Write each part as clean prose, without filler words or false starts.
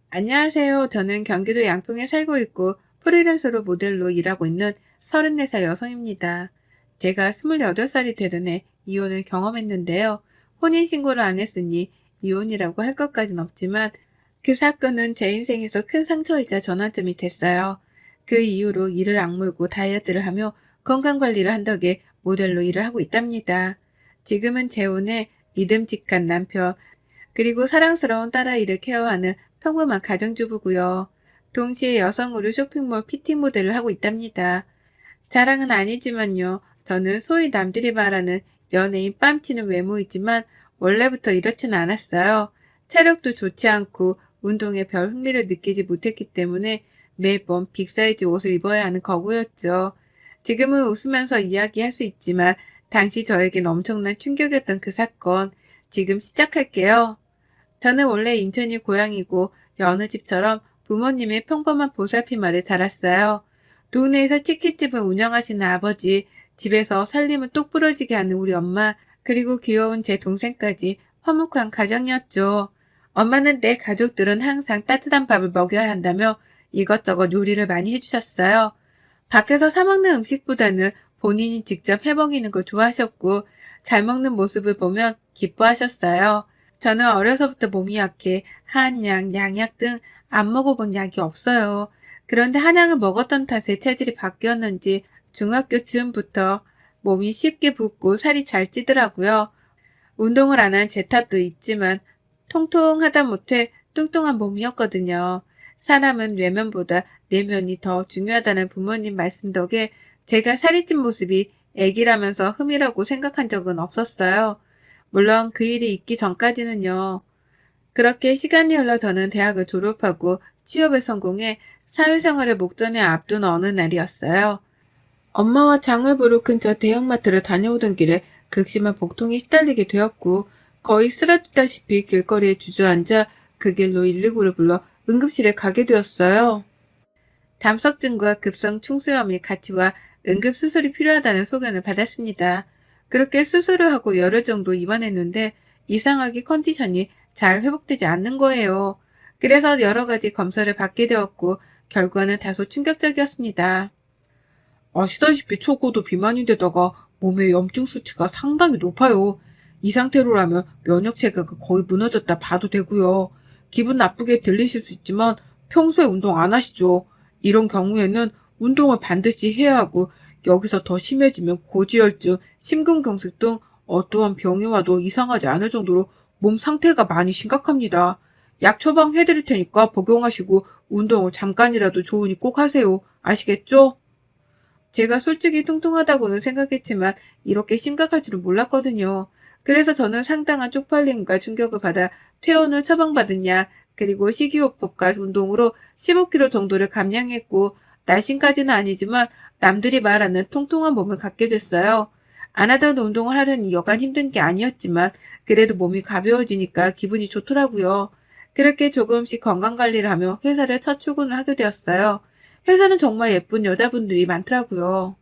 안녕하세요. 저는 경기도 양평에 살고 있고 프리랜서로 모델로 일하고 있는 34살 여성입니다. 제가 28살이 되던 해 이혼을 경험했는데요. 혼인신고를 안 했으니 이혼이라고 할 것까진 없지만 그 사건은 제 인생에서 큰 상처이자 전환점이 됐어요. 그 이후로 이를 악물고 다이어트를 하며 건강관리를 한 덕에 모델로 일을 하고 있답니다. 지금은 재혼해 믿음직한 남편, 그리고 사랑스러운 딸아이를 케어하는 평범한 가정주부고요. 동시에 여성 의류 쇼핑몰 PT 모델을 하고 있답니다. 자랑은 아니지만요. 저는 소위 남들이 말하는 연예인 뺨치는 외모이지만 원래부터 이렇지는 않았어요. 체력도 좋지 않고 운동에 별 흥미를 느끼지 못했기 때문에 매번 빅사이즈 옷을 입어야 하는 거구였죠. 지금은 웃으면서 이야기할 수 있지만 당시 저에겐 엄청난 충격이었던 그 사건. 지금 시작할게요. 저는 원래 인천이 고향이고 여느 집처럼 부모님의 평범한 보살핌 아래 자랐어요. 동네에서 치킨집을 운영하시는 아버지, 집에서 살림을 똑부러지게 하는 우리 엄마, 그리고 귀여운 제 동생까지 화목한 가정이었죠. 엄마는 내 가족들은 항상 따뜻한 밥을 먹여야 한다며 이것저것 요리를 많이 해주셨어요. 밖에서 사 먹는 음식보다는 본인이 직접 해 먹이는 걸 좋아하셨고 잘 먹는 모습을 보면 기뻐하셨어요. 저는 어려서부터 몸이 약해 한약, 양약 등 안 먹어본 약이 없어요. 그런데 한약을 먹었던 탓에 체질이 바뀌었는지 중학교 즈음부터 몸이 쉽게 붓고 살이 잘 찌더라고요. 운동을 안 한 제 탓도 있지만 통통하다 못해 뚱뚱한 몸이었거든요. 사람은 외면보다 내면이 더 중요하다는 부모님 말씀 덕에 제가 살이 찐 모습이 애기라면서 흠이라고 생각한 적은 없었어요. 물론 그 일이 있기 전까지는요. 그렇게 시간이 흘러 저는 대학을 졸업하고 취업에 성공해 사회생활을 목전에 앞둔 어느 날이었어요. 엄마와 장을 보러 근처 대형마트를 다녀오던 길에 극심한 복통에 시달리게 되었고 거의 쓰러지다시피 길거리에 주저앉아 그 길로 119를 불러 응급실에 가게 되었어요. 담석증과 급성 충수염이 같이 와 응급수술이 필요하다는 소견을 받았습니다. 그렇게 수술을 하고 열흘 정도 입원했는데 이상하게 컨디션이 잘 회복되지 않는 거예요. 그래서 여러 가지 검사를 받게 되었고 결과는 다소 충격적이었습니다. 아시다시피 초고도 비만인데다가 몸에 염증 수치가 상당히 높아요. 이 상태로라면 면역 체계가 거의 무너졌다 봐도 되고요. 기분 나쁘게 들리실 수 있지만 평소에 운동 안 하시죠? 이런 경우에는 운동을 반드시 해야 하고 여기서 더 심해지면 고지혈증, 심근경색 등 어떠한 병이 와도 이상하지 않을 정도로 몸 상태가 많이 심각합니다. 약 처방해드릴 테니까 복용하시고 운동을 잠깐이라도 좋으니 꼭 하세요. 아시겠죠? 제가 솔직히 뚱뚱하다고는 생각했지만 이렇게 심각할 줄은 몰랐거든요. 그래서 저는 상당한 쪽팔림과 충격을 받아 퇴원을 처방받은 약, 그리고 식이요법과 운동으로 15kg 정도를 감량했고 날씬까지는 아니지만 남들이 말하는 통통한 몸을 갖게 됐어요. 안 하던 운동을 하려니 여간 힘든 게 아니었지만 그래도 몸이 가벼워지니까 기분이 좋더라고요. 그렇게 조금씩 건강관리를 하며 회사를 첫 출근을 하게 되었어요. 회사는 정말 예쁜 여자분들이 많더라고요.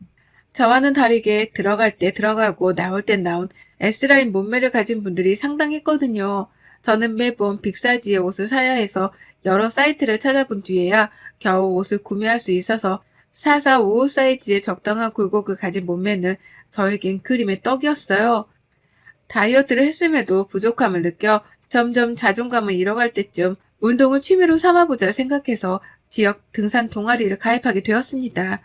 저와는 다르게 들어갈 때 들어가고 나올 땐 나온 S라인 몸매를 가진 분들이 상당했거든요. 저는 매번 빅사이즈의 옷을 사야 해서 여러 사이트를 찾아본 뒤에야 겨우 옷을 구매할 수 있어서 4, 5 사이즈의 적당한 굴곡을 가진 몸매는 저에겐 그림의 떡이었어요. 다이어트를 했음에도 부족함을 느껴 점점 자존감을 잃어갈 때쯤 운동을 취미로 삼아보자 생각해서 지역 등산 동아리를 가입하게 되었습니다.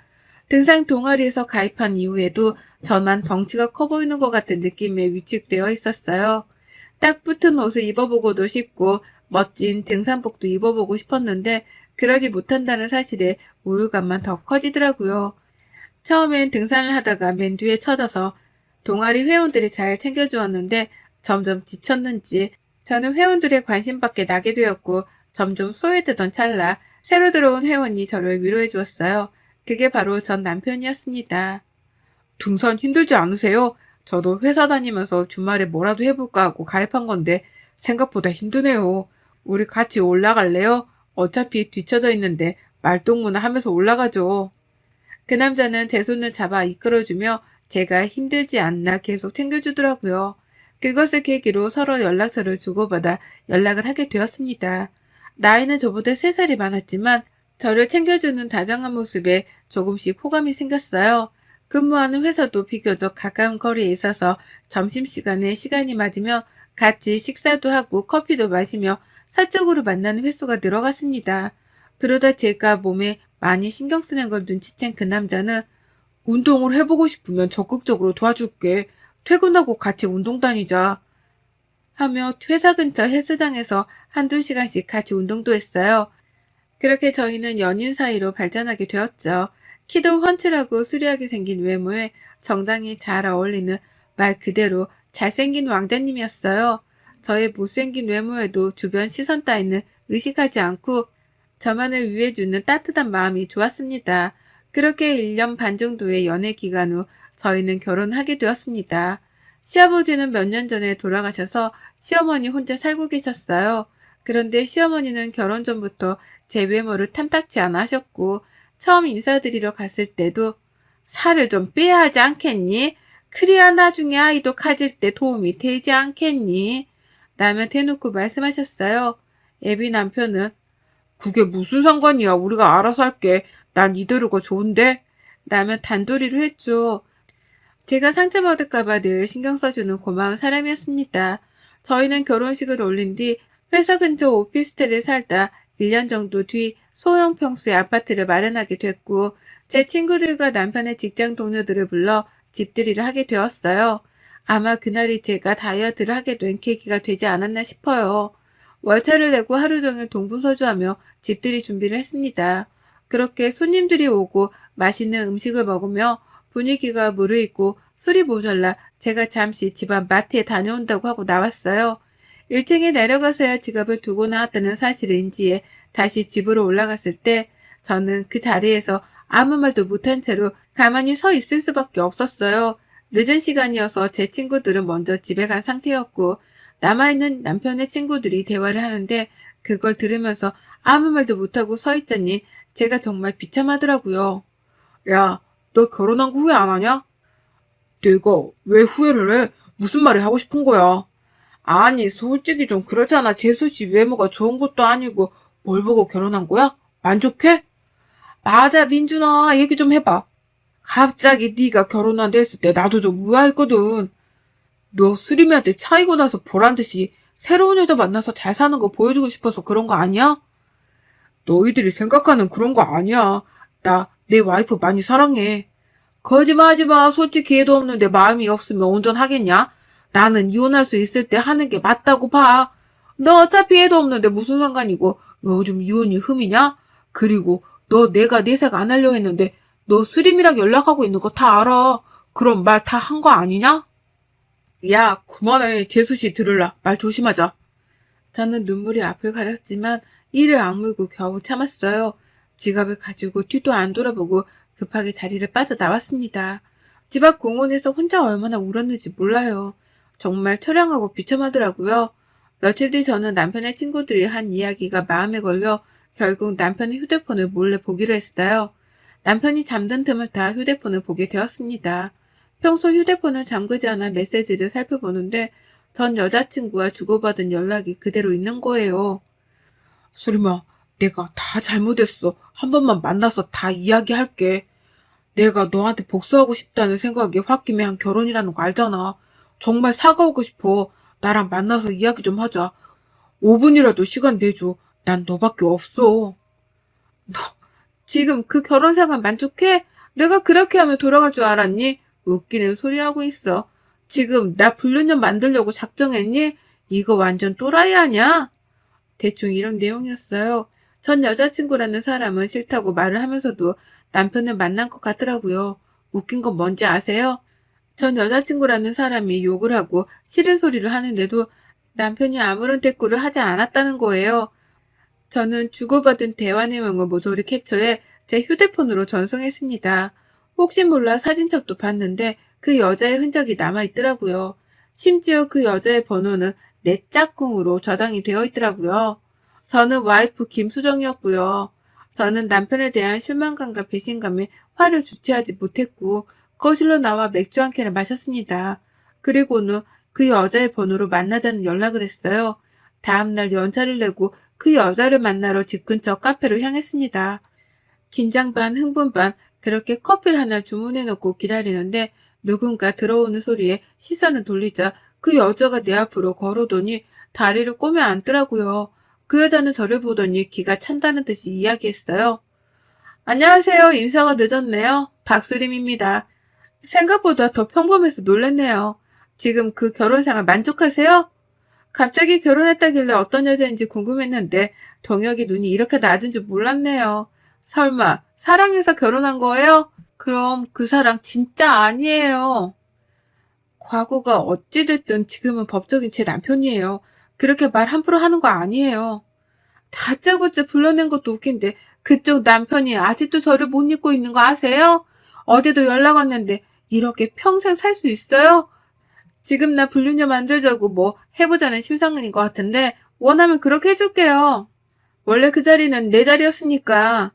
등산 동아리에서 가입한 이후에도 저만 덩치가 커 보이는 것 같은 느낌에 위축되어 있었어요. 딱 붙은 옷을 입어보고도 싶고 멋진 등산복도 입어보고 싶었는데 그러지 못한다는 사실에 우울감만 더 커지더라고요. 처음엔 등산을 하다가 맨 뒤에 처져서 동아리 회원들이 잘 챙겨주었는데 점점 지쳤는지 저는 회원들의 관심 밖에 나게 되었고 점점 소외되던 찰나 새로 들어온 회원이 저를 위로해 주었어요. 그게 바로 전 남편이었습니다. 등산 힘들지 않으세요? 저도 회사 다니면서 주말에 뭐라도 해볼까 하고 가입한 건데 생각보다 힘드네요. 우리 같이 올라갈래요? 어차피 뒤쳐져 있는데 말동무나 하면서 올라가죠. 그 남자는 제 손을 잡아 이끌어주며 제가 힘들지 않나 계속 챙겨주더라고요. 그것을 계기로 서로 연락처를 주고받아 연락을 하게 되었습니다. 나이는 저보다 3살이 많았지만 저를 챙겨주는 다정한 모습에 조금씩 호감이 생겼어요. 근무하는 회사도 비교적 가까운 거리에 있어서 점심시간에 시간이 맞으며 같이 식사도 하고 커피도 마시며 사적으로 만나는 횟수가 늘어갔습니다. 그러다 제가 몸에 많이 신경 쓰는 걸 눈치챈 그 남자는 운동을 해보고 싶으면 적극적으로 도와줄게. 퇴근하고 같이 운동 다니자. 하며 회사 근처 헬스장에서 한두 시간씩 같이 운동도 했어요. 그렇게 저희는 연인 사이로 발전하게 되었죠. 키도 훤칠하고 수려하게 생긴 외모에 정장이 잘 어울리는 말 그대로 잘생긴 왕자님이었어요. 저의 못생긴 외모에도 주변 시선 따위는 의식하지 않고 저만을 위해주는 따뜻한 마음이 좋았습니다. 그렇게 1년 반 정도의 연애 기간 후 저희는 결혼하게 되었습니다. 시아버지는 몇 년 전에 돌아가셔서 시어머니 혼자 살고 계셨어요. 그런데 시어머니는 결혼 전부터 제 외모를 탐탁치 않아 하셨고 처음 인사드리러 갔을 때도 살을 좀 빼야 하지 않겠니? 그래야 나중에 아이도 가질 때 도움이 되지 않겠니? 라며 대놓고 말씀하셨어요. 애비 남편은 그게 무슨 상관이야. 우리가 알아서 할게. 난 이대로가 좋은데? 라며 단도리를 했죠. 제가 상처받을까봐 늘 신경 써주는 고마운 사람이었습니다. 저희는 결혼식을 올린 뒤 회사 근처 오피스텔에 살다 1년 정도 뒤 소형 평수의 아파트를 마련하게 됐고 제 친구들과 남편의 직장 동료들을 불러 집들이를 하게 되었어요. 아마 그날이 제가 다이어트를 하게 된 계기가 되지 않았나 싶어요. 월차를 내고 하루 종일 동분서주하며 집들이 준비를 했습니다. 그렇게 손님들이 오고 맛있는 음식을 먹으며 분위기가 무르익고 술이 모자라 제가 잠시 집안 마트에 다녀온다고 하고 나왔어요. 1층에 내려가서야 지갑을 두고 나왔다는 사실을 인지해 다시 집으로 올라갔을 때 저는 그 자리에서 아무 말도 못한 채로 가만히 서 있을 수밖에 없었어요. 늦은 시간이어서 제 친구들은 먼저 집에 간 상태였고 남아있는 남편의 친구들이 대화를 하는데 그걸 들으면서 아무 말도 못하고 서 있자니 제가 정말 비참하더라고요. 야, 너 결혼한 거 후회 안 하냐? 내가 왜 후회를 해? 무슨 말이 하고 싶은 거야? 아니, 솔직히 좀 그렇잖아. 재수씨 외모가 좋은 것도 아니고 뭘 보고 결혼한 거야? 만족해? 맞아, 민준아. 얘기 좀 해봐. 갑자기 네가 결혼한다 했을 때 나도 좀 의아했거든. 너 수림이한테 차이고 나서 보란듯이 새로운 여자 만나서 잘 사는 거 보여주고 싶어서 그런 거 아니야? 너희들이 생각하는 그런 거 아니야. 나 내 와이프 많이 사랑해. 거짓말하지 마. 솔직히 애도 없는데 마음이 없으면 온전하겠냐? 나는 이혼할 수 있을 때 하는 게 맞다고 봐. 너 어차피 애도 없는데 무슨 상관이고 요즘 이혼이 흠이냐? 그리고 너 내가 내색 안 하려 했는데 너 수림이랑 연락하고 있는 거 다 알아. 그럼 말 다 한 거 아니냐? 야, 그만해. 재수씨 들을라. 말 조심하자. 저는 눈물이 앞을 가렸지만 이를 악물고 겨우 참았어요. 지갑을 가지고 뒤도 안 돌아보고 급하게 자리를 빠져나왔습니다. 집 앞 공원에서 혼자 얼마나 울었는지 몰라요. 정말 처량하고 비참하더라고요. 며칠 뒤 저는 남편의 친구들이 한 이야기가 마음에 걸려 결국 남편의 휴대폰을 몰래 보기로 했어요. 남편이 잠든 틈을 타 휴대폰을 보게 되었습니다. 평소 휴대폰을 잠그지 않아 메시지를 살펴보는데 전 여자친구와 주고받은 연락이 그대로 있는 거예요. 수림아, 내가 다 잘못했어. 한 번만 만나서 다 이야기할게. 내가 너한테 복수하고 싶다는 생각에 홧김에 한 결혼이라는 거 알잖아. 정말 사과하고 싶어. 나랑 만나서 이야기 좀 하자. 5분이라도 시간 내줘. 난 너밖에 없어. 너 지금 그 결혼 생활 만족해? 내가 그렇게 하면 돌아갈 줄 알았니? 웃기는 소리 하고 있어. 지금 나 불륜녀 만들려고 작정했니? 이거 완전 또라이 아냐? 대충 이런 내용이었어요. 전 여자친구라는 사람은 싫다고 말을 하면서도 남편을 만난 것 같더라고요. 웃긴 건 뭔지 아세요? 전 여자친구라는 사람이 욕을 하고 싫은 소리를 하는데도 남편이 아무런 대꾸를 하지 않았다는 거예요. 저는 주고받은 대화 내용을 모조리 캡처해 제 휴대폰으로 전송했습니다. 혹시 몰라 사진첩도 봤는데 그 여자의 흔적이 남아있더라고요. 심지어 그 여자의 번호는 내 짝꿍으로 저장이 되어 있더라고요. 저는 와이프 김수정이었고요. 저는 남편에 대한 실망감과 배신감에 화를 주체하지 못했고 거실로 나와 맥주 한 캔을 마셨습니다. 그리고는 그 여자의 번호로 만나자는 연락을 했어요. 다음날 연차를 내고 그 여자를 만나러 집 근처 카페로 향했습니다. 긴장 반 흥분 반 그렇게 커피를 하나 주문해 놓고 기다리는데 누군가 들어오는 소리에 시선을 돌리자 그 여자가 내 앞으로 걸어오더니 다리를 꼬며 앉더라고요. 그 여자는 저를 보더니 기가 찬다는 듯이 이야기했어요. 안녕하세요. 인사가 늦었네요. 박수림입니다. 생각보다 더 평범해서 놀랐네요. 지금 그 결혼 생활 만족하세요? 갑자기 결혼했다길래 어떤 여자인지 궁금했는데 동혁이 눈이 이렇게 낮은 줄 몰랐네요. 설마 사랑해서 결혼한 거예요? 그럼 그 사랑 진짜 아니에요. 과거가 어찌됐든 지금은 법적인 제 남편이에요. 그렇게 말 함부로 하는 거 아니에요. 다짜고짜 불러낸 것도 웃긴데 그쪽 남편이 아직도 저를 못 잊고 있는 거 아세요? 어제도 연락 왔는데 이렇게 평생 살 수 있어요? 지금 나 불륜녀 만들자고 뭐 해보자는 심상은인 것 같은데 원하면 그렇게 해줄게요. 원래 그 자리는 내 자리였으니까.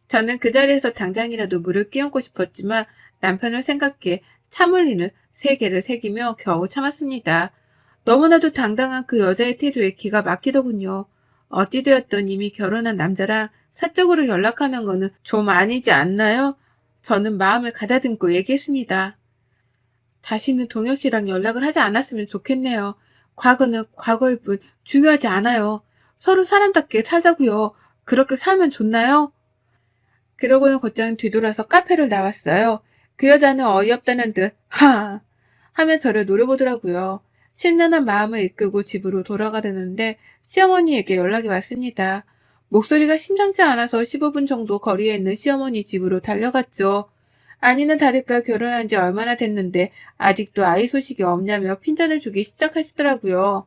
저는 그 자리에서 당장이라도 물을 끼얹고 싶었지만 남편을 생각해 참을리는 세개를 새기며 겨우 참았습니다. 너무나도 당당한 그 여자의 태도에 기가 막히더군요. 어찌되었든 이미 결혼한 남자랑 사적으로 연락하는 거는 좀 아니지 않나요? 저는 마음을 가다듬고 얘기했습니다. 다시는 동혁 씨랑 연락을 하지 않았으면 좋겠네요. 과거는 과거일 뿐 중요하지 않아요. 서로 사람답게 살자고요. 그렇게 살면 좋나요? 그러고는 곧장 뒤돌아서 카페를 나왔어요. 그 여자는 어이없다는 듯 하며 저를 노려보더라고요. 심란한 마음을 이끌고 집으로 돌아가려는데 시어머니에게 연락이 왔습니다. 목소리가 심상치 않아서 15분 정도 거리에 있는 시어머니 집으로 달려갔죠. 아니는 다를까 결혼한 지 얼마나 됐는데 아직도 아이 소식이 없냐며 핀잔을 주기 시작하시더라고요.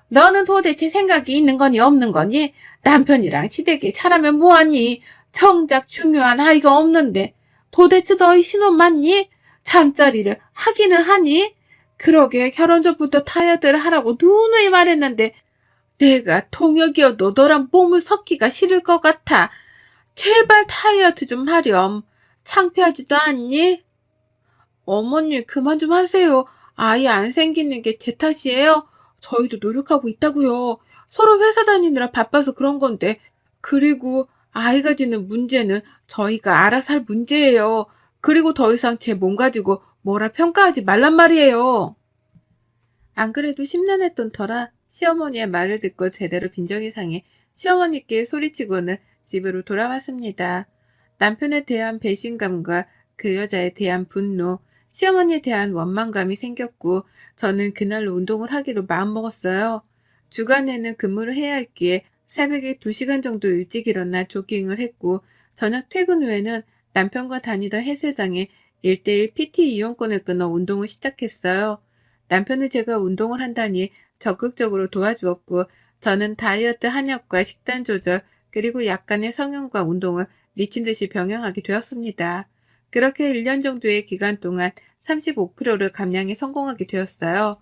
너는 도대체 생각이 있는 거니 없는 거니? 남편이랑 시댁에 차라면 뭐하니? 정작 중요한 아이가 없는데 도대체 너희 신혼 맞니? 잠자리를 하기는 하니? 그러게 결혼 전부터 다이어트를 하라고 누누이 말했는데 내가 통역이어도 너랑 몸을 섞기가 싫을 것 같아. 제발 다이어트 좀 하렴. 창피하지도 않니? 어머니 그만 좀 하세요. 아이 안 생기는 게 제 탓이에요? 저희도 노력하고 있다고요. 서로 회사 다니느라 바빠서 그런 건데. 그리고 아이가 지는 문제는 저희가 알아서 할 문제예요. 그리고 더 이상 제 몸 가지고 뭐라 평가하지 말란 말이에요. 안 그래도 심란했던 터라 시어머니의 말을 듣고 제대로 빈정이 상해 시어머니께 소리치고는 집으로 돌아왔습니다. 남편에 대한 배신감과 그 여자에 대한 분노, 시어머니에 대한 원망감이 생겼고 저는 그날로 운동을 하기로 마음먹었어요. 주간에는 근무를 해야 했기에 새벽에 2시간 정도 일찍 일어나 조깅을 했고 저녁 퇴근 후에는 남편과 다니던 헬스장에 1:1 PT 이용권을 끊어 운동을 시작했어요. 남편은 제가 운동을 한다니 적극적으로 도와주었고 저는 다이어트 한약과 식단 조절 그리고 약간의 성형과 운동을 미친 듯이 병행하게 되었습니다. 그렇게 1년 정도의 기간 동안 35kg를 감량에 성공하게 되었어요.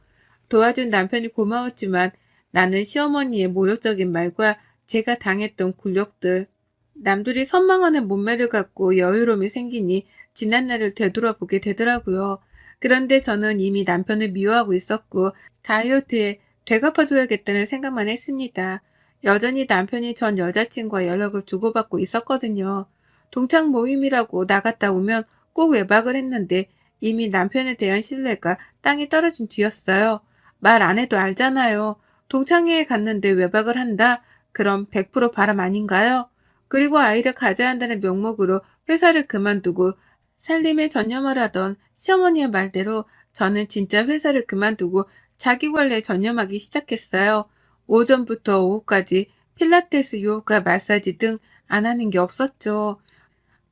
도와준 남편이 고마웠지만 나는 시어머니의 모욕적인 말과 제가 당했던 굴욕들, 남들이 선망하는 몸매를 갖고 여유로움이 생기니 지난날을 되돌아보게 되더라고요. 그런데 저는 이미 남편을 미워하고 있었고 다이어트에 되갚아줘야겠다는 생각만 했습니다. 여전히 남편이 전 여자친구와 연락을 주고받고 있었거든요. 동창 모임이라고 나갔다 오면 꼭 외박을 했는데 이미 남편에 대한 신뢰가 땅이 떨어진 뒤였어요. 말 안 해도 알잖아요. 동창회에 갔는데 외박을 한다? 그럼 100% 바람 아닌가요? 그리고 아이를 가져야 한다는 명목으로 회사를 그만두고 살림에 전념을 하던 시어머니의 말대로 저는 진짜 회사를 그만두고 자기관리에 전념하기 시작했어요. 오전부터 오후까지 필라테스, 요가, 마사지 등 안 하는 게 없었죠.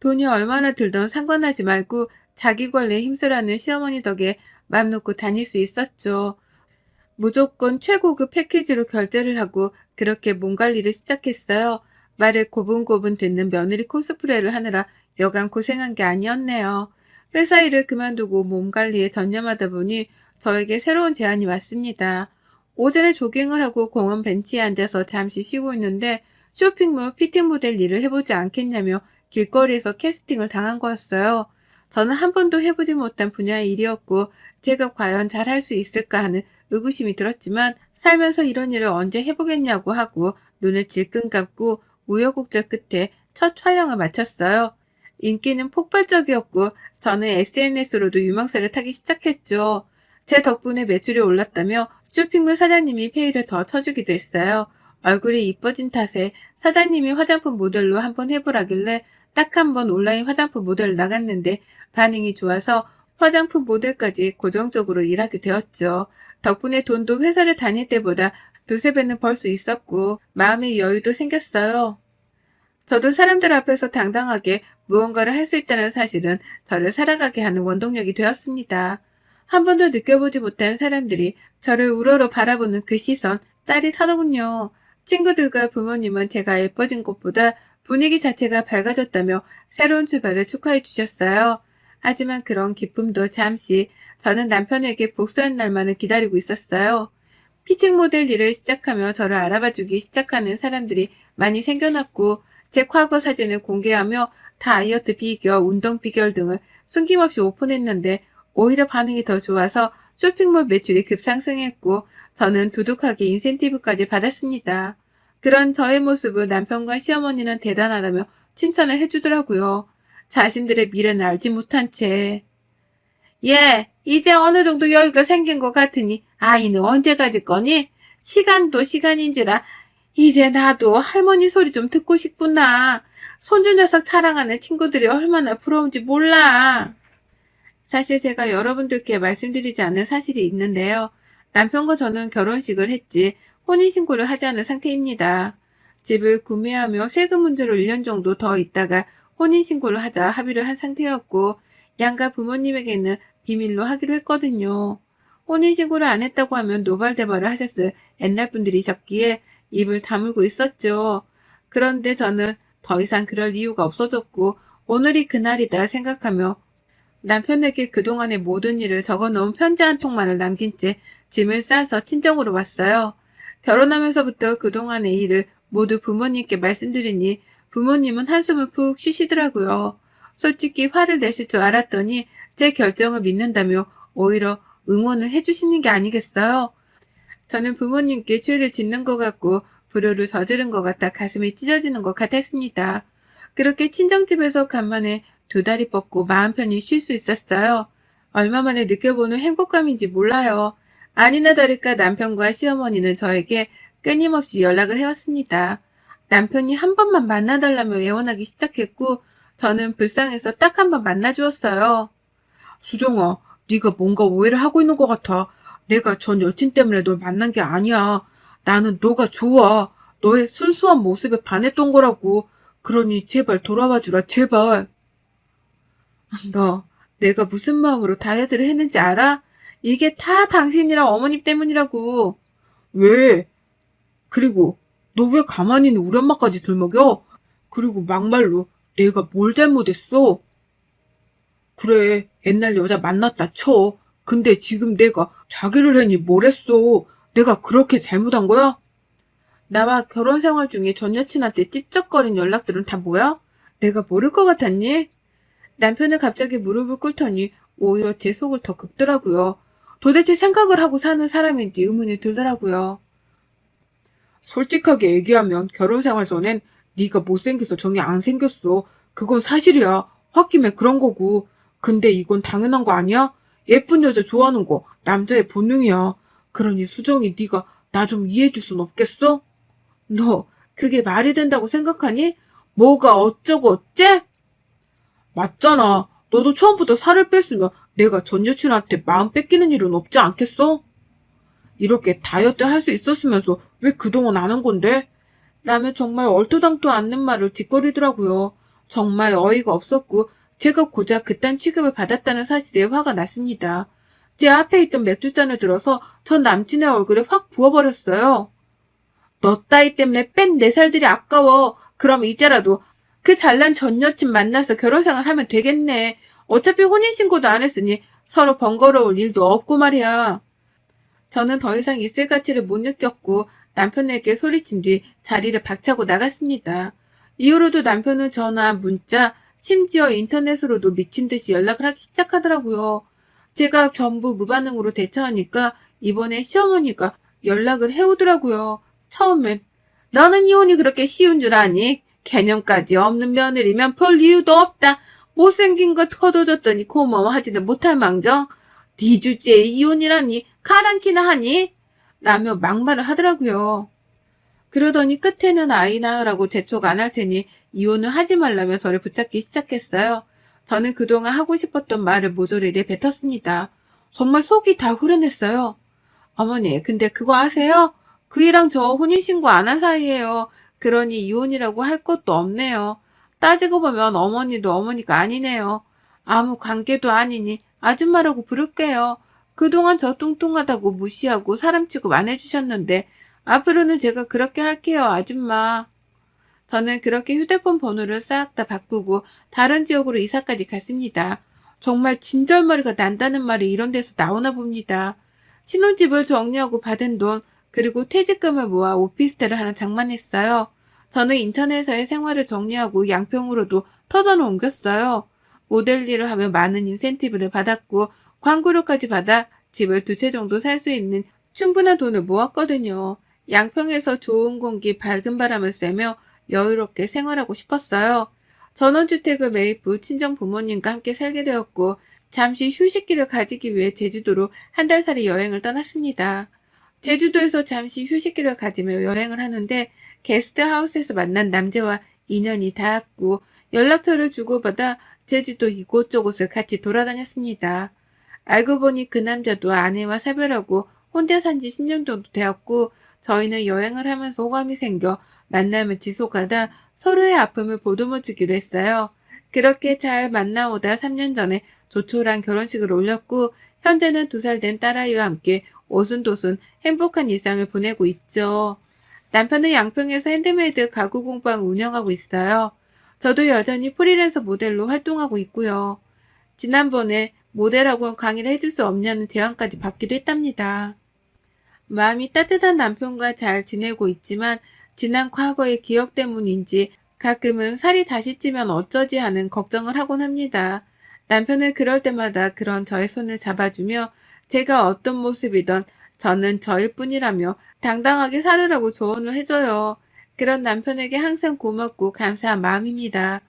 돈이 얼마나 들던 상관하지 말고 자기관리에 힘쓰라는 시어머니 덕에 맘 놓고 다닐 수 있었죠. 무조건 최고급 패키지로 결제를 하고 그렇게 몸 관리를 시작했어요. 말을 고분고분 듣는 며느리 코스프레를 하느라 여간 고생한 게 아니었네요. 회사 일을 그만두고 몸 관리에 전념하다 보니 저에게 새로운 제안이 왔습니다. 오전에 조깅을 하고 공원 벤치에 앉아서 잠시 쉬고 있는데 쇼핑몰 피팅 모델 일을 해보지 않겠냐며 길거리에서 캐스팅을 당한 거였어요. 저는 한 번도 해보지 못한 분야의 일이었고 제가 과연 잘할 수 있을까 하는 의구심이 들었지만 살면서 이런 일을 언제 해보겠냐고 하고 눈을 질끈 감고 우여곡절 끝에 첫 촬영을 마쳤어요. 인기는 폭발적이었고 저는 SNS로도 유명세를 타기 시작했죠. 제 덕분에 매출이 올랐다며 쇼핑몰 사장님이 페이를 더 쳐주기도 했어요. 얼굴이 이뻐진 탓에 사장님이 화장품 모델로 한번 해보라길래 딱 한 번 온라인 화장품 모델을 나갔는데 반응이 좋아서 화장품 모델까지 고정적으로 일하게 되었죠. 덕분에 돈도 회사를 다닐 때보다 두세 배는 벌 수 있었고 마음의 여유도 생겼어요. 저도 사람들 앞에서 당당하게 무언가를 할 수 있다는 사실은 저를 살아가게 하는 원동력이 되었습니다. 한 번도 느껴보지 못한 사람들이 저를 우러러 바라보는 그 시선 짜릿하더군요. 친구들과 부모님은 제가 예뻐진 것보다 분위기 자체가 밝아졌다며 새로운 출발을 축하해 주셨어요. 하지만 그런 기쁨도 잠시 저는 남편에게 복수한 날만을 기다리고 있었어요. 피팅 모델 일을 시작하며 저를 알아봐주기 시작하는 사람들이 많이 생겨났고 제 과거 사진을 공개하며 다이어트 비결, 운동 비결 등을 숨김없이 오픈했는데 오히려 반응이 더 좋아서 쇼핑몰 매출이 급상승했고 저는 두둑하게 인센티브까지 받았습니다. 그런 저의 모습을 남편과 시어머니는 대단하다며 칭찬을 해주더라고요. 자신들의 미래는 알지 못한 채. 예, 이제 어느 정도 여유가 생긴 것 같으니 아이는 언제 가질 거니? 시간도 시간인지라 이제 나도 할머니 소리 좀 듣고 싶구나. 손주 녀석 자랑하는 친구들이 얼마나 부러운지 몰라. 사실 제가 여러분들께 말씀드리지 않은 사실이 있는데요. 남편과 저는 결혼식을 했지 혼인신고를 하지 않은 상태입니다. 집을 구매하며 세금 문제로 1년 정도 더 있다가 혼인신고를 하자 합의를 한 상태였고 양가 부모님에게는 비밀로 하기로 했거든요. 혼인신고를 안 했다고 하면 노발대발을 하셨을 옛날 분들이셨기에 입을 다물고 있었죠. 그런데 저는 더 이상 그럴 이유가 없어졌고 오늘이 그날이다 생각하며 남편에게 그동안의 모든 일을 적어놓은 편지 한 통만을 남긴 채 짐을 싸서 친정으로 왔어요. 결혼하면서부터 그동안의 일을 모두 부모님께 말씀드리니 부모님은 한숨을 푹 쉬시더라고요. 솔직히 화를 내실 줄 알았더니 제 결정을 믿는다며 오히려 응원을 해주시는 게 아니겠어요? 저는 부모님께 죄를 짓는 것 같고 불효를 저지른 것 같아 가슴이 찢어지는 것 같았습니다. 그렇게 친정집에서 간만에 두 다리 뻗고 마음 편히 쉴 수 있었어요. 얼마 만에 느껴보는 행복감인지 몰라요. 아니나 다를까 남편과 시어머니는 저에게 끊임없이 연락을 해왔습니다. 남편이 한 번만 만나달라며 애원하기 시작했고 저는 불쌍해서 딱 한 번 만나주었어요. 수정아, 네가 뭔가 오해를 하고 있는 것 같아. 내가 전 여친 때문에 널 만난 게 아니야. 나는 너가 좋아. 너의 순수한 모습에 반했던 거라고. 그러니 제발 돌아와 주라, 제발. 너 내가 무슨 마음으로 다이어트를 했는지 알아? 이게 다 당신이랑 어머님 때문이라고. 왜? 그리고 너 왜 가만히 있는 우리 엄마까지 들먹여? 그리고 막말로 내가 뭘 잘못했어? 그래, 옛날 여자 만났다 쳐. 근데 지금 내가 자기를 했니 뭘 했어? 내가 그렇게 잘못한 거야? 나와 결혼 생활 중에 전 여친한테 찝쩍거린 연락들은 다 뭐야? 내가 모를 것 같았니? 남편은 갑자기 무릎을 꿇더니 오히려 제 속을 더 긁더라고요. 도대체 생각을 하고 사는 사람인지 의문이 들더라고요. 솔직하게 얘기하면 결혼 생활 전엔 네가 못생겨서 정이 안 생겼어. 그건 사실이야. 홧김에 그런 거고. 근데 이건 당연한 거 아니야? 예쁜 여자 좋아하는 거 남자의 본능이야. 그러니 수정이 네가 나 좀 이해해줄 순 없겠어? 너 그게 말이 된다고 생각하니? 뭐가 어쩌고 어째? 맞잖아. 너도 처음부터 살을 뺐으면 내가 전 여친한테 마음 뺏기는 일은 없지 않겠어? 이렇게 다이어트 할 수 있었으면서 왜 그동안 안 한 건데? 라며 정말 얼토당토 않는 말을 짓거리더라고요. 정말 어이가 없었고 제가 고작 그딴 취급을 받았다는 사실에 화가 났습니다. 제 앞에 있던 맥주잔을 들어서 전 남친의 얼굴에 확 부어버렸어요. 너 따위 때문에 뺀 내 살들이 아까워. 그럼 이제라도 그 잘난 전 여친 만나서 결혼생활 하면 되겠네. 어차피 혼인신고도 안 했으니 서로 번거로울 일도 없고 말이야. 저는 더 이상 있을 가치를 못 느꼈고 남편에게 소리친 뒤 자리를 박차고 나갔습니다. 이후로도 남편은 전화, 문자, 심지어 인터넷으로도 미친 듯이 연락을 하기 시작하더라고요. 제가 전부 무반응으로 대처하니까 이번에 시어머니가 연락을 해오더라고요. 처음엔 너는 이혼이 그렇게 쉬운 줄 아니? 개념까지 없는 며느리면 볼 이유도 없다. 못생긴 것 거둬줬더니 고마워하지는 못할 망정. 네 주제에 이혼이라니 가당키나 하니? 라며 막말을 하더라고요. 그러더니 끝에는 아이 낳으라고 재촉 안 할 테니 이혼을 하지 말라며 저를 붙잡기 시작했어요. 저는 그동안 하고 싶었던 말을 모조리 내뱉었습니다. 정말 속이 다 후련했어요. 어머니, 근데 그거 아세요? 그이랑 저 혼인신고 안 한 사이예요. 그러니 이혼이라고 할 것도 없네요. 따지고 보면 어머니도 어머니가 아니네요. 아무 관계도 아니니 아줌마라고 부를게요. 그동안 저 뚱뚱하다고 무시하고 사람 취급 안 해주셨는데 앞으로는 제가 그렇게 할게요, 아줌마. 저는 그렇게 휴대폰 번호를 싹 다 바꾸고 다른 지역으로 이사까지 갔습니다. 정말 진절머리가 난다는 말이 이런 데서 나오나 봅니다. 신혼집을 정리하고 받은 돈, 그리고 퇴직금을 모아 오피스텔을 하나 장만했어요. 저는 인천에서의 생활을 정리하고 양평으로도 터전을 옮겼어요. 모델 일을 하며 많은 인센티브를 받았고 광고료까지 받아 집을 2채 정도 살 수 있는 충분한 돈을 모았거든요. 양평에서 좋은 공기, 밝은 바람을 쐬며 여유롭게 생활하고 싶었어요. 전원주택을 매입 후 친정 부모님과 함께 살게 되었고 잠시 휴식기를 가지기 위해 제주도로 1달살이 여행을 떠났습니다. 제주도에서 잠시 휴식기를 가지며 여행을 하는데 게스트하우스에서 만난 남자와 인연이 닿았고 연락처를 주고받아 제주도 이곳저곳을 같이 돌아다녔습니다. 알고 보니 그 남자도 아내와 사별하고 혼자 산 지 10년 정도 되었고 저희는 여행을 하면서 호감이 생겨 만남을 지속하다 서로의 아픔을 보듬어주기로 했어요. 그렇게 잘 만나오다 3년 전에 조촐한 결혼식을 올렸고 현재는 2살 된 딸아이와 함께 오순도순 행복한 일상을 보내고 있죠. 남편은 양평에서 핸드메이드 가구 공방을 운영하고 있어요. 저도 여전히 프리랜서 모델로 활동하고 있고요. 지난번에 모델학원 강의를 해줄 수 없냐는 제안까지 받기도 했답니다. 마음이 따뜻한 남편과 잘 지내고 있지만 지난 과거의 기억 때문인지 가끔은 살이 다시 찌면 어쩌지 하는 걱정을 하곤 합니다. 남편은 그럴 때마다 그런 저의 손을 잡아주며 제가 어떤 모습이든 저는 저일 뿐이라며 당당하게 살으라고 조언을 해줘요. 그런 남편에게 항상 고맙고 감사한 마음입니다.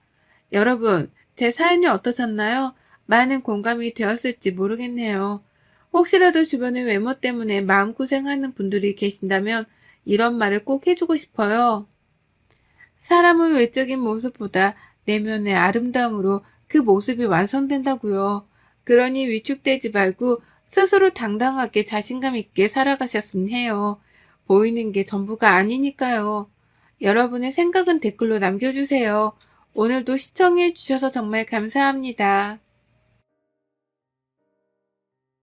여러분, 제 사연이 어떠셨나요? 많은 공감이 되었을지 모르겠네요. 혹시라도 주변의 외모 때문에 마음고생하는 분들이 계신다면 이런 말을 꼭 해주고 싶어요. 사람은 외적인 모습보다 내면의 아름다움으로 그 모습이 완성된다고요. 그러니 위축되지 말고 스스로 당당하게 자신감 있게 살아가셨으면 해요. 보이는 게 전부가 아니니까요. 여러분의 생각은 댓글로 남겨주세요. 오늘도 시청해 주셔서 정말 감사합니다.